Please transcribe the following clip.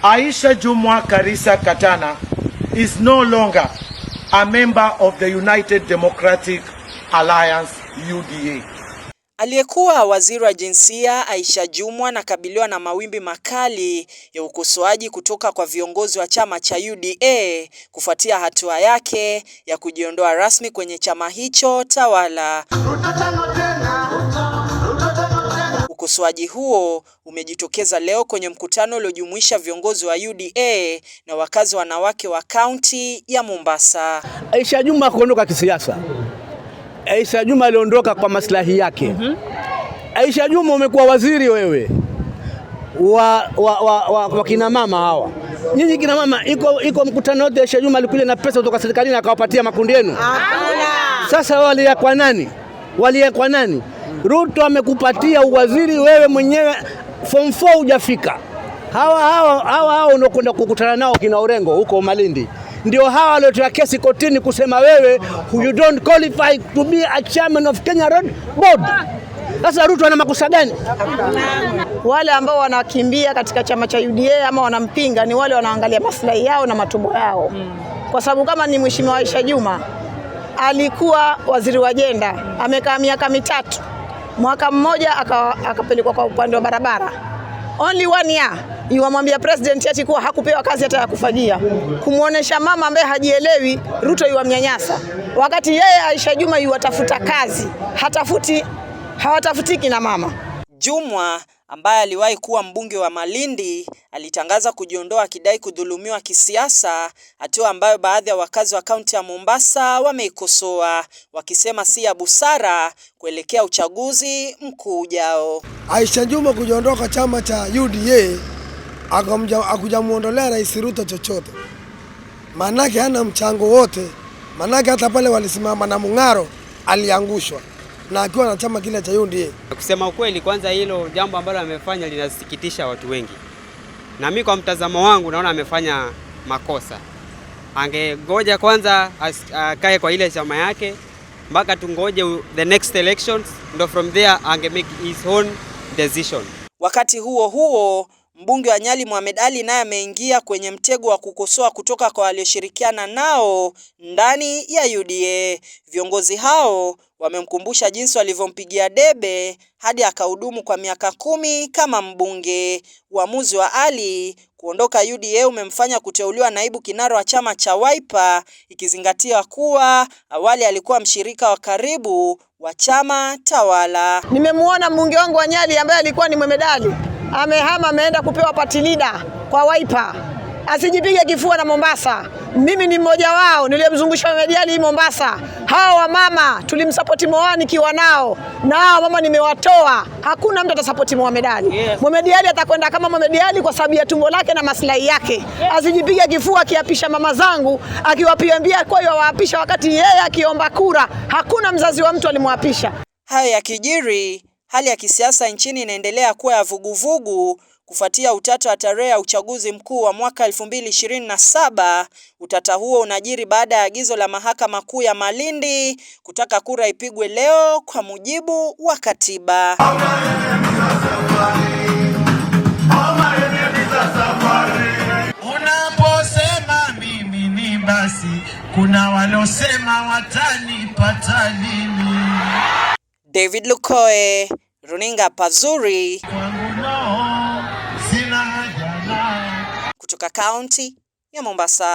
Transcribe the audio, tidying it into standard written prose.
Aisha Jumwa Karisa Katana is no longer a member of the United Democratic Alliance UDA. Aliyekuwa waziri wa jinsia Aisha Jumwa anakabiliwa na mawimbi makali ya ukosoaji kutoka kwa viongozi wa chama cha UDA kufuatia hatua yake ya kujiondoa rasmi kwenye chama hicho tawala. Ukosoaji huo umejitokeza leo kwenye mkutano uliojumuisha viongozi wa UDA na wakazi wanawake wa kaunti ya Mombasa. Aisha Jumwa kuondoka kisiasa. Aisha Jumwa aliondoka kwa maslahi yake. Aisha Jumwa umekuwa waziri wewe wa kina mama hawa. Nyinyi kina mama iko mkutano wote Aisha Jumwa alikuja na pesa kutoka serikalini akawapatia makundi yenu. Sasa walia kwa nani? Walia kwa nani? Ruto amekupatia uwaziri wewe mwenyewe form 4 hujafika. Hawa ndio kwenda kukutana nao kina Orengo huko Malindi. Ndio hawa waliotoa kesi kotini kusema wewe you don't qualify to be a chairman of Kenya Road Board. Sasa Ruto ana makosa gani? Wale ambao wanakimbia katika chama cha UDA ama wanampinga ni wale wanaangalia maslahi yao na matumbo yao. Kwa sababu kama ni Mheshimiwa Aisha Jumwa alikuwa waziri wa jenda, amekaa miaka 3. Mwaka mmoja akapelekwa kwa upande wa barabara. Only 1 year yuamwambia president ati kuwa hakupewa kazi hata ya kufagia. Kumuonesha mama ambaye hajielewi Ruto yuamnyanyasa. Wakati yeye Aisha Jumwa yuatafuta kazi, hawatafutiki na mama. Jumwa ambaye aliwahi kuwa mbunge wa Malindi alitangaza kujiondoa akidai kudhulumiwa kisiasa, hatua ambayo baadhi ya wakazi wa kaunti ya Mombasa wameikosoa wakisema si ya busara kuelekea uchaguzi mkuu ujao. Aisha Jumwa kujiondoa kwa chama cha UDA akujamuondolea Rais Ruto chochote. Manake hana mchango wote. Manake hata pale walisimama na Mung'aro aliangushwa na akiwa na chama kile cha UDA. Kusema ukweli, kwanza hilo jambo ambalo amefanya linasikitisha watu wengi. Na mimi kwa mtazamo wangu naona amefanya makosa. Angegoja kwanza akae kwa ile chama yake mpaka tungoje the next elections, ndo from there ange make his own decision. Wakati huo huo, mbunge wa Nyali Mohamed Ali naye ameingia kwenye mtego wa kukosoa kutoka kwa walioshirikiana nao ndani ya UDA. Viongozi hao wamemkumbusha jinsi walivyompigia debe hadi akahudumu kwa miaka 10 kama mbunge. Uamuzi wa Ali kuondoka UDA umemfanya kuteuliwa naibu kinara wa chama cha Wiper, ikizingatia kuwa awali alikuwa mshirika wa karibu wa chama tawala. Nimemuona mbunge wangu wa Nyali ambaye alikuwa ni Mohamed Ali amehama, ameenda kupewa party leader kwa Wiper. Asijipige kifua na Mombasa. Mimi ni mmoja wao niliyemzungusha Mohamed Ali Mombasa. Hawa mama tulimsupport Moani kiwa nao. Na hawa mama nimewatoa. Hakuna mtu atasupport Mohamed Ali. Mohamed Ali atakwenda kama Mohamed Ali kwa sababu ya tumbo lake na maslahi yake. Asijipige kifua akiapisha mama zangu, akiwapiambia kwa hiyo waapisha wakati yeye akiomba kura. Hakuna mzazi wa mtu alimwapisha. Hayo yakijiri, hali ya kisiasa nchini inaendelea kuwa ya vuguvugu kufuatia utata wa tarehe ya uchaguzi mkuu wa mwaka 2027. Utata huo unajiri baada ya agizo la mahakama kuu ya Malindi kutaka kura ipigwe leo kwa mujibu wa katiba. Unaposema mimi ni basi, kuna walosema watanipata lini. David Lukoe, Runinga Pazuri, kutoka kaunti ya Mombasa.